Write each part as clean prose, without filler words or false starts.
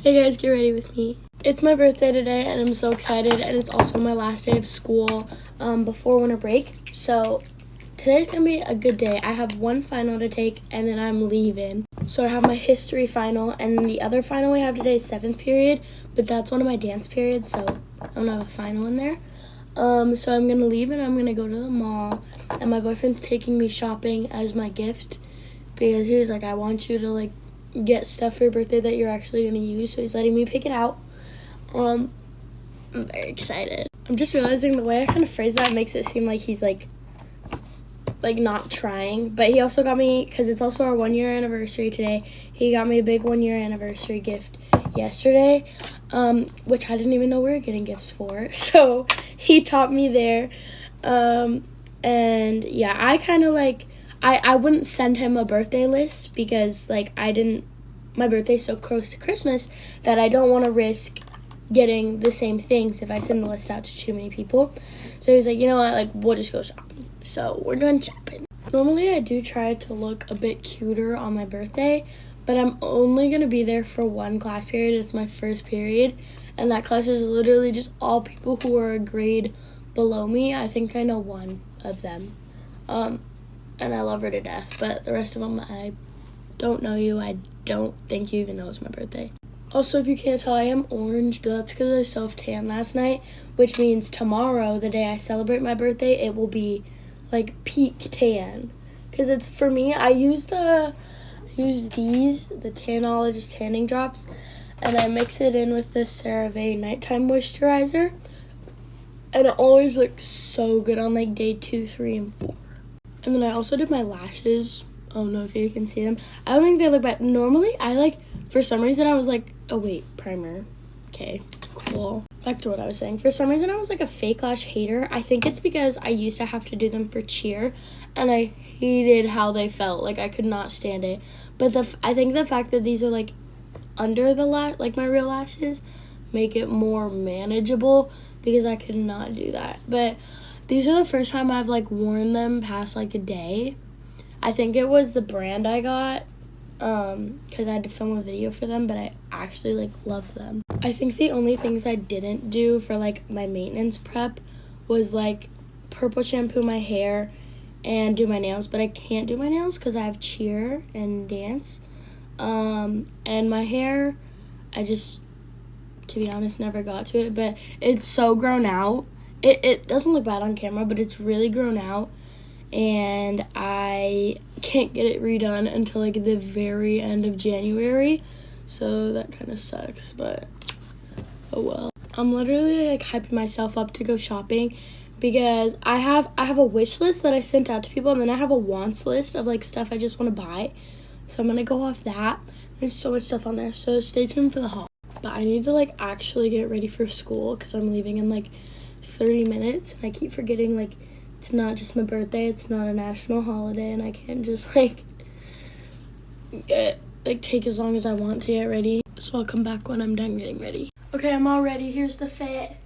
Hey guys, get ready with me. It's my birthday today and I'm so excited, and it's also my last day of school before winter break. So today's gonna be a good day. I have one final to take and then I'm leaving. So I have my history final, and the other final we have today is 7th period, but that's one of my dance periods, so I don't have a final in there. So I'm gonna leave and I'm gonna go to the mall, and my boyfriend's taking me shopping as my gift because he was like, I want you to like get stuff for your birthday that you're actually gonna use, so he's letting me pick it out. I'm very excited. I'm just realizing the way I kind of phrase that makes it seem like he's like not trying, but he also got me, because it's also our 1-year anniversary today, he got me a big 1-year anniversary gift yesterday, which I didn't even know we were getting gifts for, so he taught me there. And yeah, I kind of like, I wouldn't send him a birthday list because like my birthday's so close to Christmas that I don't want to risk getting the same things if I send the list out to too many people. So he was like, you know what, like we'll just go shopping. So we're going shopping. Normally I do try to look a bit cuter on my birthday, but I'm only going to be there for one class period. It's my first period, and that class is literally just all people who are a grade below me. I think I know one of them. And I love her to death, but the rest of them, I don't know you. I don't think you even know it's my birthday. Also, if you can't tell, I am orange, but that's because I self-tanned last night, which means tomorrow, the day I celebrate my birthday, it will be like peak tan. Because it's, for me, I use the Tanologist tanning drops, and I mix it in with this CeraVe nighttime moisturizer, and it always looks so good on like day 2, 3, and 4. And then I also did my lashes. I don't know if you can see them. I don't think they look bad. Normally, for some reason, I was like, oh wait, primer. Okay, cool. Back to what I was saying. For some reason, I was like a fake lash hater. I think it's because I used to have to do them for cheer, and I hated how they felt. Like, I could not stand it. But I think the fact that these are like under the like my real lashes, make it more manageable because I could not do that. But these are the first time I've like worn them past like a day. I think it was the brand I got because I had to film a video for them, but I actually like love them. I think the only things I didn't do for like my maintenance prep was like purple shampoo my hair and do my nails, but I can't do my nails because I have cheer and dance. And my hair, I just, to be honest, never got to it, but it's so grown out. It doesn't look bad on camera, but it's really grown out, and I can't get it redone until like the very end of January, so that kind of sucks, but oh well. I'm literally like hyping myself up to go shopping because I have a wish list that I sent out to people, and then I have a wants list of like stuff I just want to buy, so I'm gonna go off that. There's so much stuff on there, so stay tuned for the haul. But I need to like actually get ready for school because I'm leaving in like 30 minutes, and I keep forgetting like it's not just my birthday, it's not a national holiday, and I can't just like take as long as I want to get ready. So I'll come back when I'm done getting ready. Okay, I'm all ready. Here's the fit.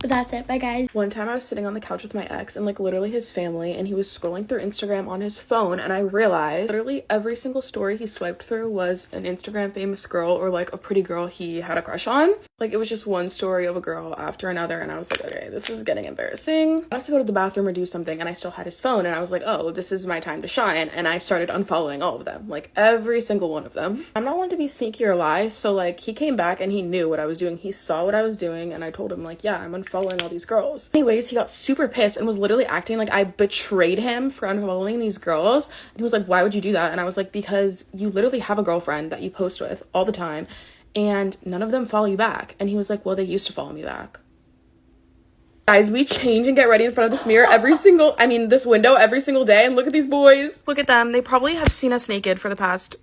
But that's it. Bye, guys. One time I was sitting on the couch with my ex and like literally his family, and he was scrolling through Instagram on his phone, and I realized literally every single story he swiped through was an Instagram famous girl or like a pretty girl he had a crush on. Like, it was just one story of a girl after another, and I was like, okay, this is getting embarrassing. I have to go to the bathroom or do something, and I still had his phone, and I was like, oh, this is my time to shine, and I started unfollowing all of them, like every single one of them. I'm not one to be sneaky or lie, so like he came back and he knew what I was doing. He saw what I was doing, and I told him like, yeah, I'm unfollowing all these girls. Anyways, he got super pissed and was literally acting like I betrayed him for unfollowing these girls. And he was like, why would you do that? And I was like, because you literally have a girlfriend that you post with all the time, and none of them follow you back. And he was like, well, they used to follow me back. Guys, we change and get ready in front of this mirror this window every single day, and look at these boys. Look at them. They probably have seen us naked for the past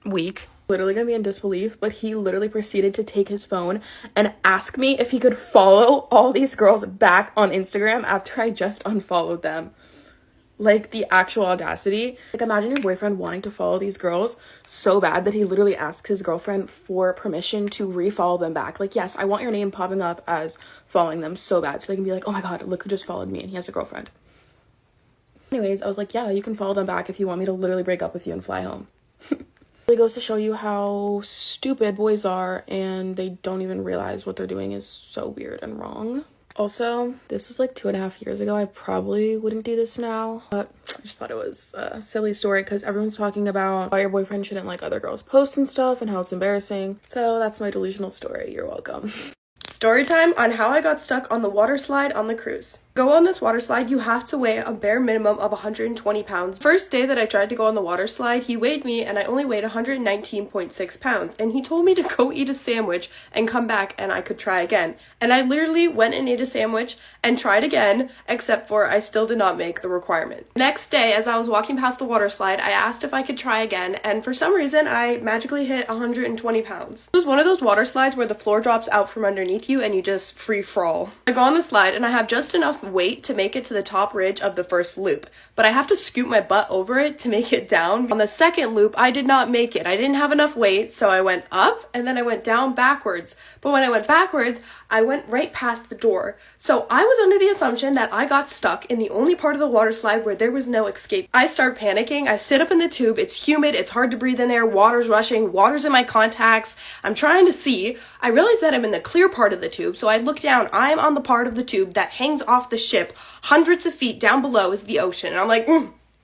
week. Literally gonna be in disbelief, but he literally proceeded to take his phone and ask me if he could follow all these girls back on Instagram after I just unfollowed them. Like, the actual audacity. Like, imagine your boyfriend wanting to follow these girls so bad that he literally asks his girlfriend for permission to refollow them back. Like, yes, I want your name popping up as following them so bad, so they can be like, oh my god, look who just followed me, and he has a girlfriend. Anyways, I was like, yeah, you can follow them back if you want me to literally break up with you and fly home. It goes to show you how stupid boys are, and they don't even realize what they're doing is so weird and wrong. Also, this was like 2.5 years ago. I probably wouldn't do this now, but I just thought it was a silly story because everyone's talking about how your boyfriend shouldn't like other girls' posts and stuff and how it's embarrassing. So that's my delusional story. You're welcome. Story time on how I got stuck on the water slide on the cruise. Go on this water slide, you have to weigh a bare minimum of 120 pounds. First day that I tried to go on the water slide, he weighed me and I only weighed 119.6 pounds. And he told me to go eat a sandwich and come back and I could try again. And I literally went and ate a sandwich and tried again, except for I still did not make the requirement. Next day, as I was walking past the water slide, I asked if I could try again, and for some reason, I magically hit 120 pounds. It was one of those water slides where the floor drops out from underneath you and you just free fall. I go on the slide and I have just enough weight to make it to the top ridge of the first loop, but I have to scoot my butt over it to make it down. On the second loop, I did not make it. I didn't have enough weight, so I went up and then I went down backwards. But when I went backwards, I went right past the door. So I was under the assumption that I got stuck in the only part of the water slide where there was no escape. I start panicking. I sit up in the tube. It's humid. It's hard to breathe in there. Water's rushing. Water's in my contacts. I'm trying to see. I realize that I'm in the clear part of the tube. So I look down. I'm on the part of the tube that hangs off the ship. Hundreds of feet down below is the ocean. And I'm like,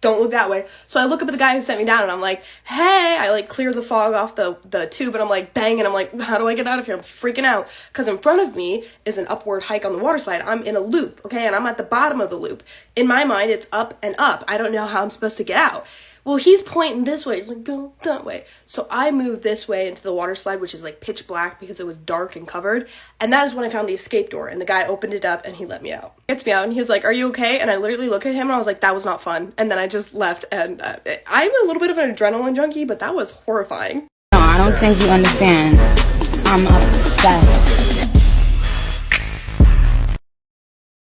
don't look that way. So I look up at the guy who sent me down and I'm like, hey, I like clear the fog off the tube and I'm like banging. I'm like, how do I get out of here? I'm freaking out because in front of me is an upward hike on the water slide. I'm in a loop, okay? And I'm at the bottom of the loop. In my mind, it's up and up. I don't know how I'm supposed to get out. Well, he's pointing this way. He's like, go that way. So I moved this way into the water slide, which is like pitch black because it was dark and covered. And that is when I found the escape door. And the guy opened it up and he let me out. Gets me out and he was like, are you okay? And I literally look at him and I was like, that was not fun. And then I just left. And I'm a little bit of an adrenaline junkie, but that was horrifying. No, I don't think you understand. I'm obsessed.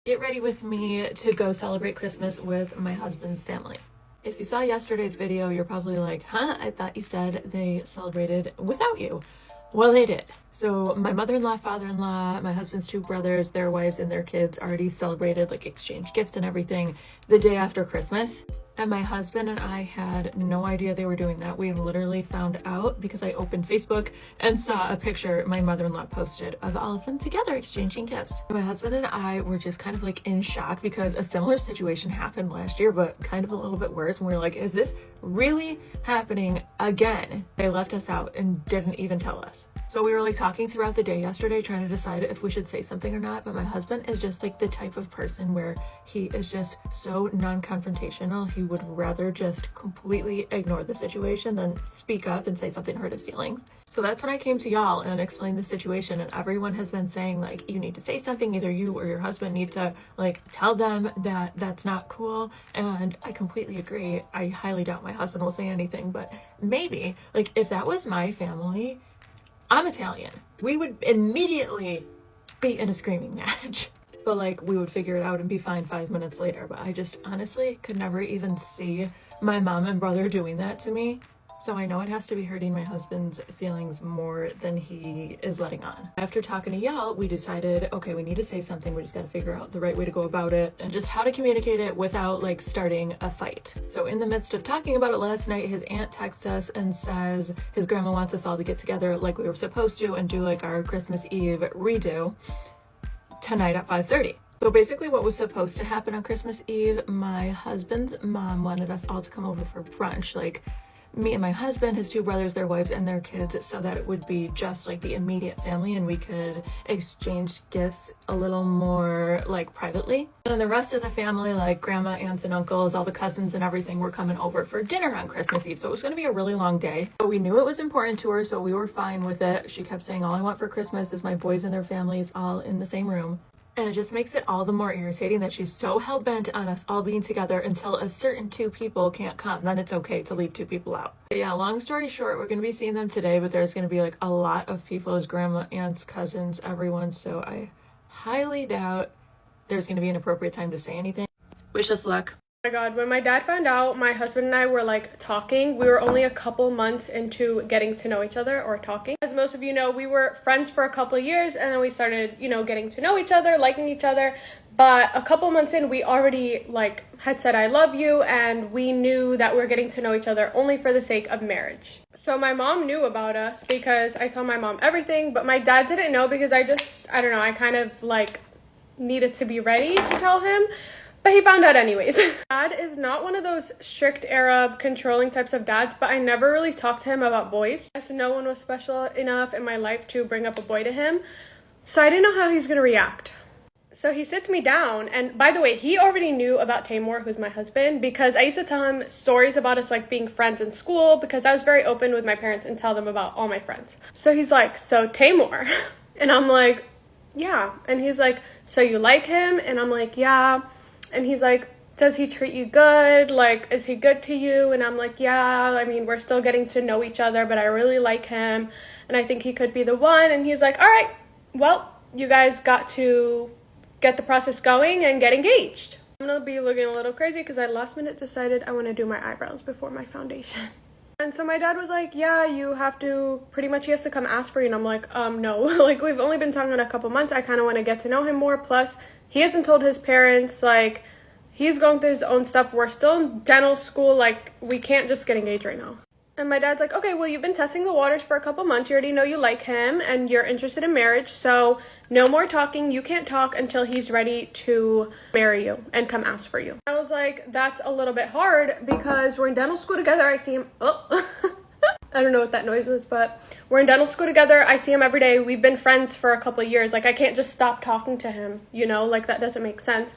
Get ready with me to go celebrate Christmas with my husband's family. If you saw yesterday's video, you're probably like, huh? I thought you said they celebrated without you. Well, they did. So my mother-in-law, father-in-law, my husband's two brothers, their wives and their kids already celebrated, like exchanged gifts and everything the day after Christmas. And my husband and I had no idea they were doing that. We literally found out because I opened Facebook and saw a picture my mother-in-law posted of all of them together exchanging gifts. My husband and I were just kind of like in shock because a similar situation happened last year, but kind of a little bit worse. And we were like, is this really happening again? They left us out and didn't even tell us. So we were like talking throughout the day yesterday, trying to decide if we should say something or not. But my husband is just like the type of person where he is just so non-confrontational. He would rather just completely ignore the situation than speak up and say something to hurt his feelings. So that's when I came to y'all and explained the situation, and everyone has been saying like, you need to say something, either you or your husband need to like tell them that that's not cool. And I completely agree. I highly doubt my husband will say anything, but maybe like if that was my family, I'm Italian, we would immediately be in a screaming match. But like we would figure it out and be fine 5 minutes later. But I just honestly could never even see my mom and brother doing that to me. So I know it has to be hurting my husband's feelings more than he is letting on. After talking to y'all, we decided, okay, we need to say something. We just got to figure out the right way to go about it and just how to communicate it without like starting a fight. So in the midst of talking about it last night, his aunt texts us and says his grandma wants us all to get together like we were supposed to and do like our Christmas Eve redo tonight at 5:30. So basically what was supposed to happen on Christmas Eve, my husband's mom wanted us all to come over for brunch, like me and my husband, his two brothers, their wives, and their kids, so that it would be just like the immediate family and we could exchange gifts a little more like privately. And then the rest of the family, like grandma, aunts and uncles, all the cousins and everything, were coming over for dinner on Christmas Eve. So it was going to be a really long day. But we knew it was important to her, so we were fine with it. She kept saying, all I want for Christmas is my boys and their families all in the same room. And it just makes it all the more irritating that she's so hell-bent on us all being together until a certain two people can't come. Then it's okay to leave two people out. But yeah, long story short, we're going to be seeing them today, but there's going to be like a lot of people, his grandma, aunts, cousins, everyone. So I highly doubt there's going to be an appropriate time to say anything. Wish us luck. Oh my god, when my dad found out my husband and I were like talking, we were only a couple months into getting to know each other or talking. As most of you know, we were friends for a couple of years and then we started, you know, getting to know each other, liking each other. But a couple months in, we already like had said I love you, and we knew that we were getting to know each other only for the sake of marriage. So my mom knew about us because I tell my mom everything, but my dad didn't know because I don't know, I kind of like needed to be ready to tell him. But he found out anyways. Dad is not one of those strict Arab controlling types of dads, but I never really talked to him about boys. As no one was special enough in my life to bring up a boy to him. So I didn't know how he's gonna react. So he sits me down, and by the way, he already knew about Tamor, who's my husband, because I used to tell him stories about us like being friends in school, because I was very open with my parents and tell them about all my friends. So he's like, so Tamor? And I'm like, yeah. And he's like, so you like him? And I'm like, yeah. And he's like, does he treat you good? Like, is he good to you? And I'm like, yeah, I mean, we're still getting to know each other, but I really like him, and I think he could be the one. And he's like, all right, well, you guys got to get the process going and get engaged. I'm gonna be looking a little crazy because I last minute decided I want to do my eyebrows before my foundation. And so my dad was like, yeah, you have to, pretty much he has to come ask for you. And I'm like, no, like we've only been talking a couple months. I kind of want to get to know him more. Plus he hasn't told his parents, like he's going through his own stuff. We're still in dental school. Like we can't just get engaged right now. And my dad's like, okay, well, you've been testing the waters for a couple months. You already know you like him and you're interested in marriage. So no more talking. You can't talk until he's ready to marry you and come ask for you. I was like, that's a little bit hard because we're in dental school together. I see him. Oh, I don't know what that noise was, but we're in dental school together. I see him every day. We've been friends for a couple of years. Like I can't just stop talking to him, you know, like that doesn't make sense.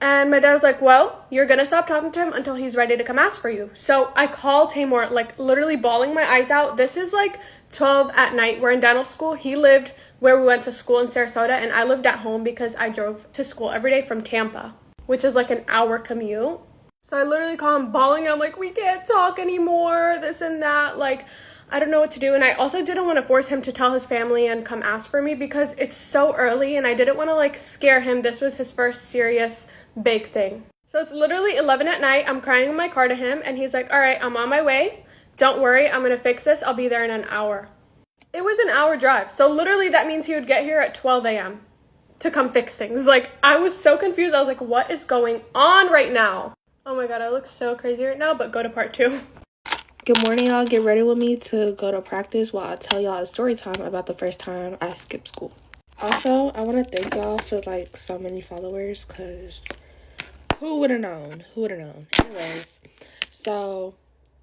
And my dad was like, well, you're going to stop talking to him until he's ready to come ask for you. So I call Tamor, like literally bawling my eyes out. This is like 12 at night. We're in dental school. He lived where we went to school in Sarasota, and I lived at home because I drove to school every day from Tampa, which is like an hour commute. So I literally call him bawling. I'm like, we can't talk anymore, this and that. Like, I don't know what to do. And I also didn't want to force him to tell his family and come ask for me because it's so early and I didn't want to like scare him. This was his first serious big thing. So it's literally 11 at night. I'm crying in my car to him and he's like, all right, I'm on my way. Don't worry, I'm going to fix this. I'll be there in an hour. It was an hour drive. So literally that means he would get here at 12 a.m. to come fix things. Like I was so confused. I was like, what is going on right now? Oh my God, I look so crazy right now, but go to part 2. Good morning, y'all. Get ready with me to go to practice while I tell y'all a story time about the first time I skipped school. Also, I want to thank y'all for like so many followers because who would have known? Who would have known? Anyways, so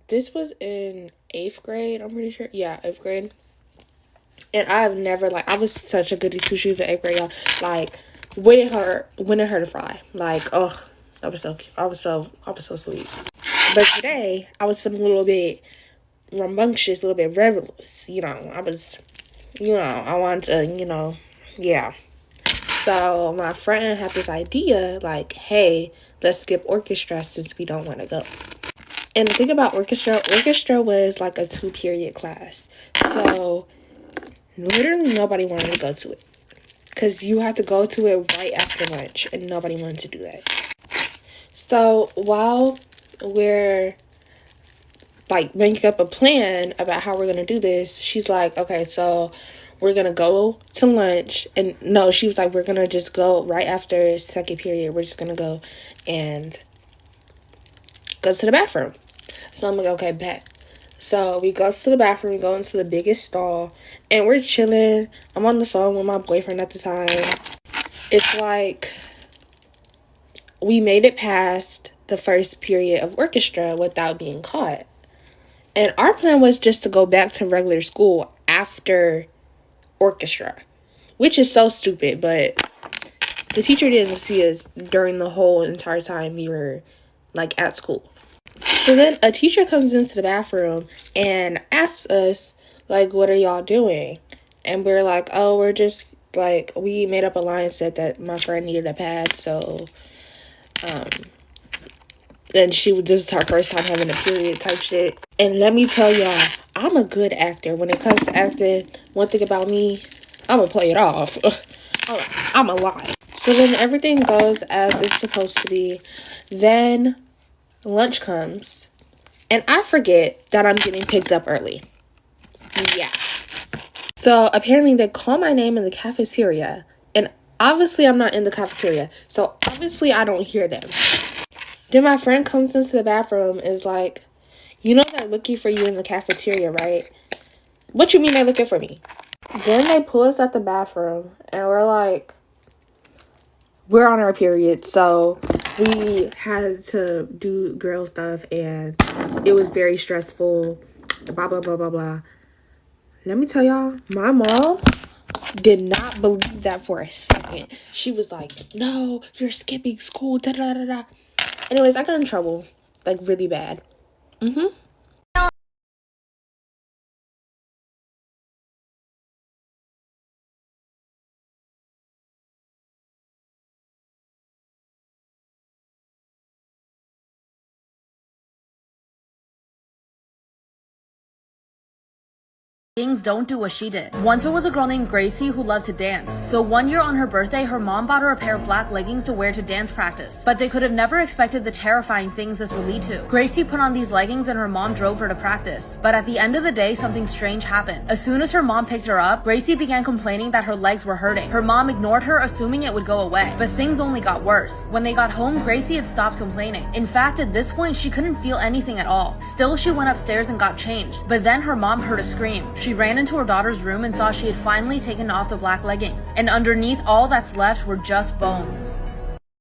this was in 8th grade, I'm pretty sure. Yeah, 8th grade. And I've never, like, I was such a goody two shoes in 8th grade, y'all. Like, wouldn't hurt to fry. Like, oh, I was so sweet. But today, I was feeling a little bit rambunctious, a little bit rebellious. You know, I wanted to, yeah. So my friend had this idea, like, hey, let's skip orchestra since we don't want to go. And the thing about orchestra was like a 2-period class. So literally nobody wanted to go to it. Because you have to go to it right after lunch, and nobody wanted to do that. So while we're like making up a plan about how we're gonna do this, she's like, okay, so we're gonna go to lunch. And no, she was like, we're gonna just go right after 2nd period. We're just gonna go and go to the bathroom. So I'm like, okay, bet. So we go to the bathroom, we go into the biggest stall, and we're chilling. I'm on the phone with my boyfriend at the time. It's like we made it past the first period of orchestra without being caught. And our plan was just to go back to regular school after orchestra, which is so stupid, but the teacher didn't see us during the whole entire time we were like at school. So then a teacher comes into the bathroom and asks us, like, what are y'all doing? And we're like, oh, we're just like, we made up a line, said that my friend needed a pad, so then this was her first time having a period type shit. And let me tell y'all, I'm a good actor. When it comes to acting, one thing about me, I'm gonna play it off. I'm a lie. So then everything goes as it's supposed to be. Then lunch comes, and I forget that I'm getting picked up early. Yeah. So apparently they call my name in the cafeteria, and obviously I'm not in the cafeteria, so obviously I don't hear them. Then my friend comes into the bathroom, is like, you know they're looking for you in the cafeteria, right? What you mean they're looking for me? Then they pull us at the bathroom, and we're like, we're on our period, so we had to do girl stuff, and it was very stressful, blah, blah, blah, blah, blah. Let me tell y'all, my mom did not believe that for a second. She was like, no, you're skipping school, da, da, da, da. Anyways, I got in trouble, like, really bad. Things don't do what she did. Once there was a girl named Gracie who loved to dance. So one year on her birthday, her mom bought her a pair of black leggings to wear to dance practice. But they could have never expected the terrifying things this would lead to. Gracie put on these leggings and her mom drove her to practice. But at the end of the day, something strange happened. As soon as her mom picked her up, Gracie began complaining that her legs were hurting. Her mom ignored her, assuming it would go away. But things only got worse. When they got home, Gracie had stopped complaining. In fact, at this point, she couldn't feel anything at all. Still, she went upstairs and got changed. But then her mom heard a scream. She ran into her daughter's room and saw she had finally taken off the black leggings. And underneath, all that's left were just bones.